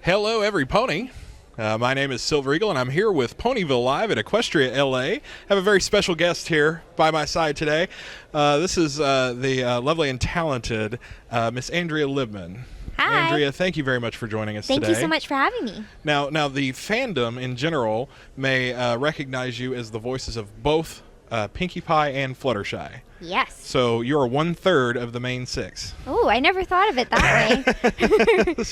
Hello, every pony. My name is Silver Eagle, and I'm here with Ponyville Live at Equestria, LA. I have a very special guest here by my side today. This is the lovely and talented Miss Andrea Libman. Hi. Andrea, thank you very much for joining us today. Thank you so much for having me. Now, the fandom in general may recognize you as the voices of both Pinkie Pie and Fluttershy. Yes. So you're 1/3 of the main six. Oh, I never thought of it that way.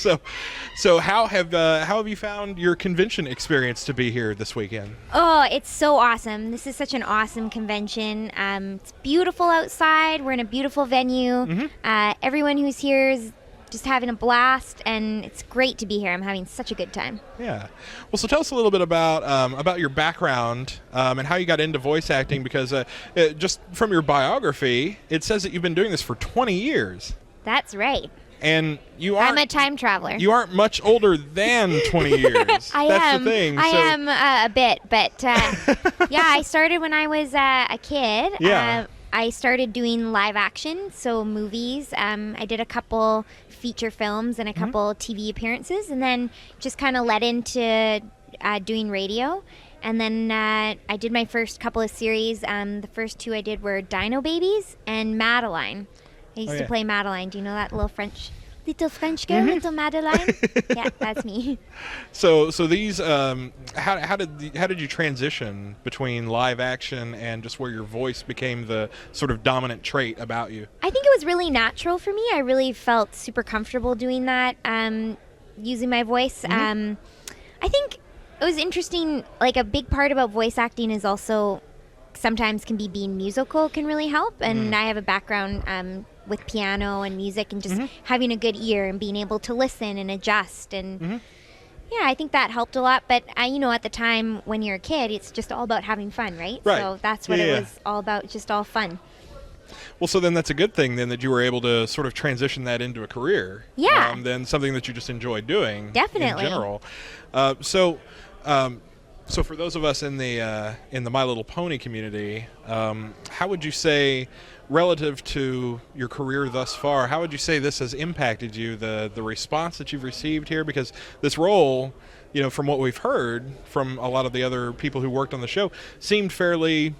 So how have you found your convention experience to be here this weekend? Oh, it's so awesome. This is such an awesome convention. It's beautiful outside. We're in a beautiful venue. Mm-hmm. Everyone who's here is just having a blast, and it's great to be here. I'm having such a good time. Yeah. Well, so tell us a little bit about your background and how you got into voice acting, because just from your biography, it says that you've been doing this for 20 years. That's right. And I'm a time traveler. You aren't much older than 20 years. That's the thing. I am a bit, but yeah, I started when I was a kid. Yeah. I started doing live action, so movies. I did a couple feature films and a couple TV appearances, and then just kind of led into doing radio. And then I did my first couple of series. The first two I did were Dino Babies and Madeline. I used to play Madeline. Do you know that little French girl, little Madeline? Yeah, that's me. So these how did you transition between live action and just where your voice became the sort of dominant trait about you? I think it was really natural for me. I really felt super comfortable doing that, using my voice. I think it was interesting. Like, a big part about voice acting is also sometimes can be being musical can really help. And I have a background with piano and music, and just having a good ear and being able to listen and adjust. And yeah, I think that helped a lot. But at the time when you're a kid, it's just all about having fun, right? So that's what it was all about, just all fun. Well, so then that's a good thing then that you were able to sort of transition that into a career. Yeah. Then something that you just enjoy doing. Definitely. In general. So for those of us in the My Little Pony community, how would you say, relative to your career thus far, how would you say this has impacted you, the response that you've received here? Because this role, from what we've heard from a lot of the other people who worked on the show, seemed fairly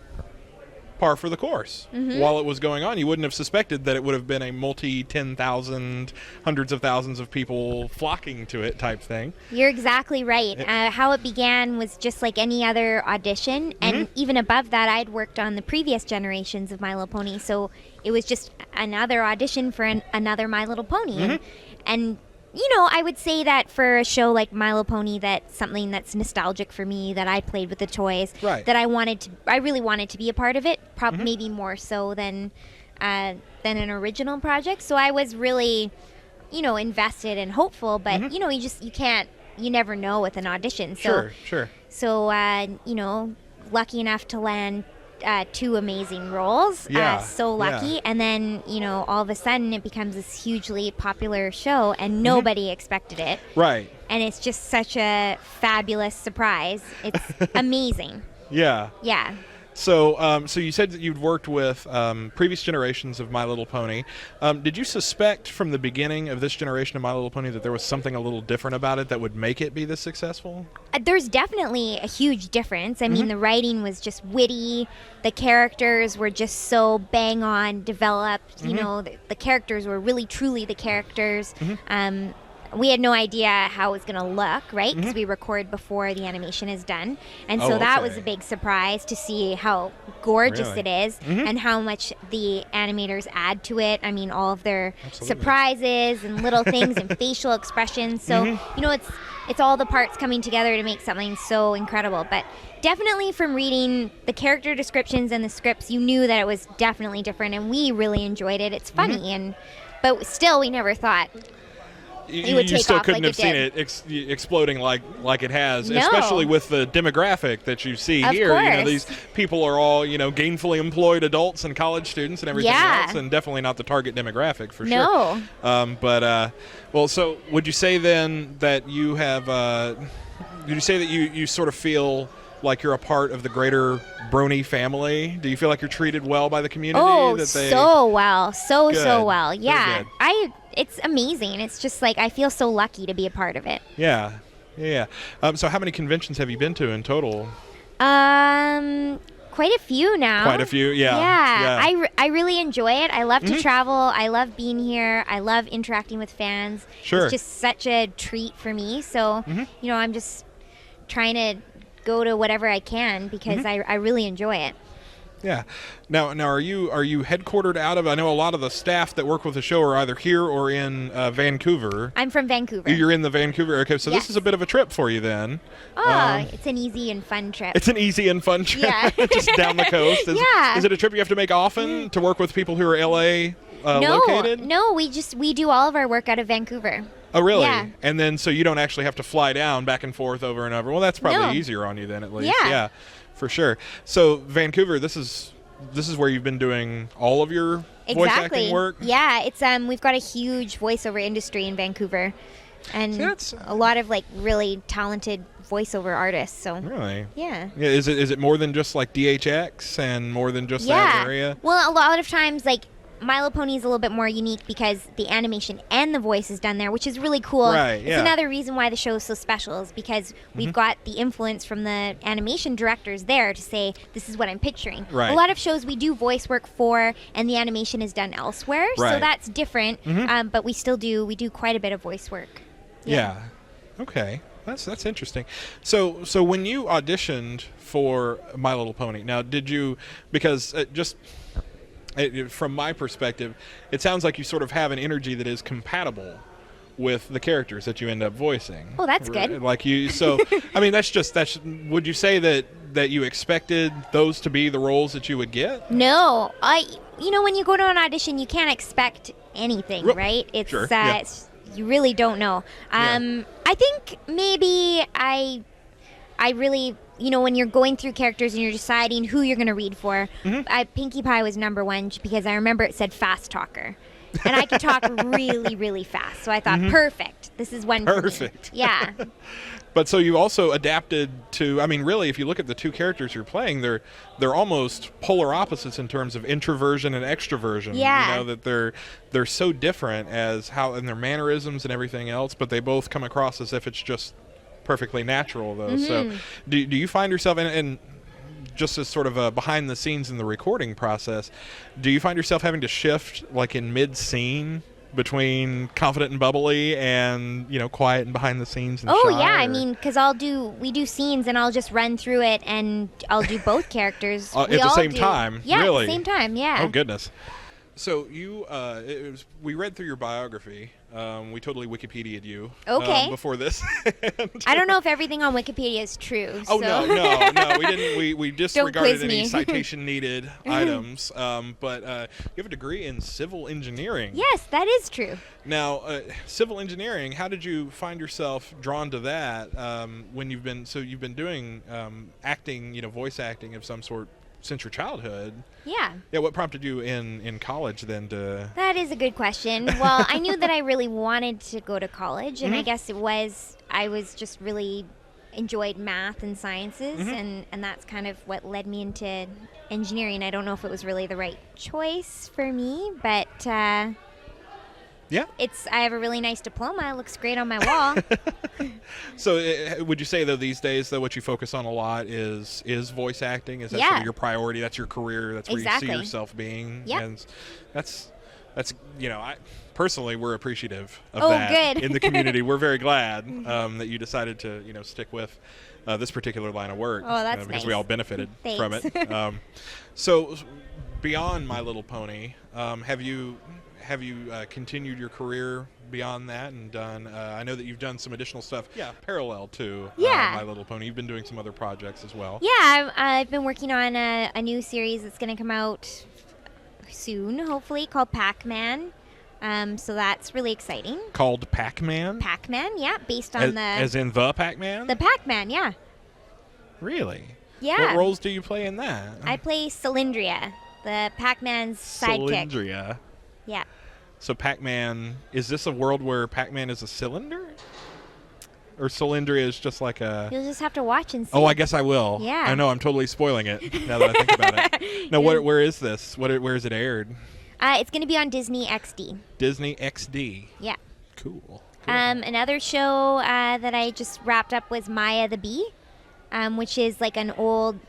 par for the course. While it was going on, you wouldn't have suspected that it would have been a multi-10,000, hundreds of thousands of people flocking to it type thing. You're exactly right. How it began was just like any other audition, and even above that, I'd worked on the previous generations of My Little Pony, so it was just another audition for another My Little Pony. And I would say that for a show like My Little Pony, that's something that's nostalgic for me, that I played with the toys, that I really wanted to be a part of it, maybe more so than an original project. So I was really, invested and hopeful, but you never know with an audition. So, Sure. So, lucky enough to land two amazing roles. So lucky. And then, all of a sudden it becomes this hugely popular show, and nobody expected it. Right. And it's just such a fabulous surprise. It's amazing. Yeah. Yeah. So you said that you'd worked with previous generations of My Little Pony. Did you suspect from the beginning of this generation of My Little Pony that there was something a little different about it that would make it be this successful? There's definitely a huge difference. I mean, the writing was just witty. The characters were just so bang on developed. The characters were really, truly the characters. We had no idea how it was going to look, right? Because we record before the animation is done. And so that was a big surprise to see how gorgeous it is and how much the animators add to it. I mean, all of their surprises and little things and facial expressions. So, it's all the parts coming together to make something so incredible. But definitely from reading the character descriptions and the scripts, you knew that it was definitely different, and we really enjoyed it. It's funny, but still we never thought you still couldn't have seen it exploding like it has, especially with the demographic that you see here. These people are all gainfully employed adults and college students and everything else, and definitely not the target demographic for sure. Well, so would you say then that you have? Did you say that you sort of feel like you're a part of the greater Brony family? Do you feel like you're treated well by the community? So well. So well. Yeah. it's amazing. It's just like I feel so lucky to be a part of it. Yeah. Yeah. So how many conventions have you been to in total? Quite a few now. Quite a few, yeah. Yeah. I really enjoy it. I love to travel. I love being here. I love interacting with fans. Sure. It's just such a treat for me. So, you know, I'm just trying to go to whatever I can because I really enjoy it. Yeah. Now are you headquartered out of? I know a lot of the staff that work with the show are either here or in Vancouver. I'm from Vancouver. You're in the Vancouver. Okay, so Yes. this is a bit of a trip for you then. Oh, it's an easy and fun trip. It's an easy and fun trip. Yeah. Just down the coast. Yeah. Is it a trip you have to make often to work with people who are LA located? No, we do all of our work out of Vancouver. Oh, really? Yeah. And then so you don't actually have to fly down back and forth over and over. Well, that's probably No. easier on you then at least. Yeah. For sure. So Vancouver, this is where you've been doing all of your voice acting work? Yeah, it's we've got a huge voiceover industry in Vancouver, and See, that's- a lot of like really talented voiceover artists. So Really? yeah. Yeah, is it more than just like DHX and more than just that area? Well, a lot of times like My Little Pony is a little bit more unique because the animation and the voice is done there, which is really cool. Right, It's yeah. another reason why the show is so special is because we've got the influence from the animation directors there to say, this is what I'm picturing. Right. A lot of shows we do voice work for and the animation is done elsewhere, so Right. that's different, but we do quite a bit of voice work. Yeah. Okay. That's interesting. So when you auditioned for My Little Pony, now did you, because from my perspective, it sounds like you sort of have an energy that is compatible with the characters that you end up voicing. Oh, that's good. Like you, so I mean, that's. Would you say that you expected those to be the roles that you would get? No, when you go to an audition, you can't expect anything, right? It's Sure, yeah. you really don't know. Yeah. I think maybe I really, when you're going through characters and you're deciding who you're going to read for, Pinkie Pie was number one because I remember it said fast talker. And I could talk really, really fast. So I thought, perfect. This is one for me. Perfect. Yeah. But so you also adapted to, I mean, really, if you look at the two characters you're playing, they're almost polar opposites in terms of introversion and extroversion. Yeah. You know, that they're so different as how, in their mannerisms and everything else, but they both come across as if it's just perfectly natural, though. So do you find yourself, and just as sort of a behind the scenes in the recording process, do you find yourself having to shift like in mid-scene between confident and bubbly and quiet and behind the scenes and Oh shy, yeah, I or- mean, because we do scenes and I'll just run through it and I'll do both characters. At We the all same do. time? Yeah, Really? at the same time. Yeah. Oh goodness. So you, we read through your biography. We totally Wikipedia'd you. Okay. Before this. I don't know if everything on Wikipedia is true. Oh so. no, we didn't. We disregarded quiz any me. citation needed items. But you have a degree in civil engineering. Yes, that is true. Now, civil engineering. How did you find yourself drawn to that when you've been doing acting, voice acting of some sort since your childhood? Yeah. Yeah. What prompted you in college then to? That is a good question. Well, I knew that I really wanted to go to college, and I guess I was just really enjoyed math and sciences, and that's kind of what led me into engineering. I don't know if it was really the right choice for me, but Yeah. I have a really nice diploma. It looks great on my wall. So would you say, though, these days, though, what you focus on a lot is voice acting? Is that sort Yeah. of your priority? That's your career? That's where Exactly. you see yourself being? Yep. And that's I personally, we're appreciative of Oh, that good. in the community. We're very glad that you decided to, stick with this particular line of work. Oh, that's because nice. we all benefited from Thanks. it. So beyond My Little Pony, have you continued your career beyond that and done? I know that you've done some additional stuff. Yeah, parallel to My Little Pony. You've been doing some other projects as well. Yeah, I've been working on a new series that's going to come out soon, hopefully, called Pacman. So that's really exciting. Called Pacman. Pacman, yeah, based on As in the Pacman. the Pacman, yeah. Really? Yeah. What roles do you play in that? I play Cylindria, the Pac-Man's sidekick. Cylindria. Yeah. So Pac-Man, is this a world where Pac-Man is a cylinder? Or Cylindria is just like a... You'll just have to watch and see. Oh, I guess I will. Yeah. I know, I'm totally spoiling it now that I think about it. Now, where is this? Where is it aired? It's going to be on Disney XD. Disney XD. Yeah. Cool. Another show that I just wrapped up was Maya the Bee, which is like an old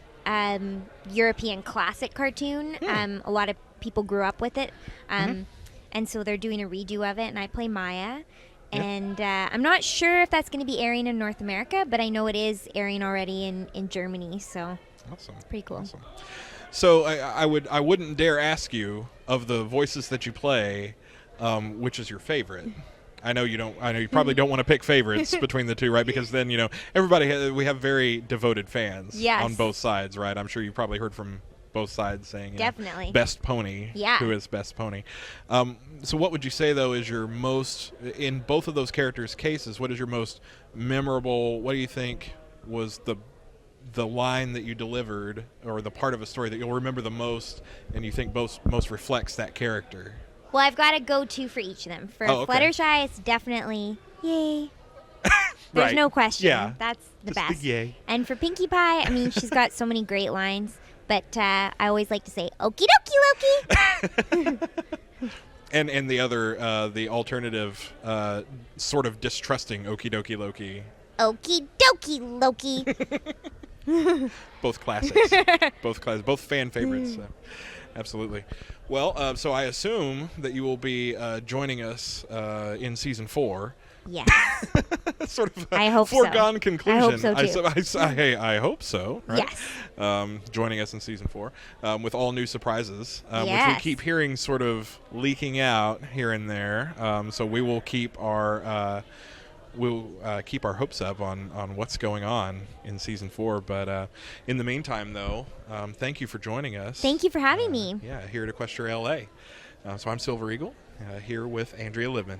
European classic cartoon. A lot of people grew up with it. And so they're doing a redo of it, and I play Maya. And I'm not sure if that's going to be airing in North America, but I know it is airing already in Germany, so Awesome. it's pretty cool. Awesome. So I wouldn't dare ask you, of the voices that you play, which is your favorite. I know you don't. I know you probably don't want to pick favorites between the two, right? Because then we have very devoted fans on both sides, right? I'm sure you probably heard from both sides saying Definitely. Best pony. Yeah. Who is best pony? So what would you say though is your most, in both of those characters' cases? What is your most memorable? What do you think was the line that you delivered, or the part of a story that you'll remember the most, and you think most reflects that character? Well, I've got a go-to for each of them. For Fluttershy, it's definitely yay. There's no question. Yeah. That's the Just best. the yay. And for Pinkie Pie, I mean, she's got so many great lines, but I always like to say, okie dokie Loki. And the other, the alternative, sort of distrusting okie dokie Loki. Okie dokie Loki. Both classics. Both fan favorites. So. Absolutely. Well, so I assume that you will be joining us in season 4. Yes. Sort of I hope foregone conclusion. I hope so too. I hope so. Right? Yes. Joining us in season 4 with all new surprises, which we Yes. keep hearing sort of leaking out here and there. So we will keep our hopes up on what's going on in season 4. But in the meantime, though, thank you for joining us. Thank you for having me. Yeah, here at Equestria LA. So I'm Silver Eagle, here with Andrea Libman.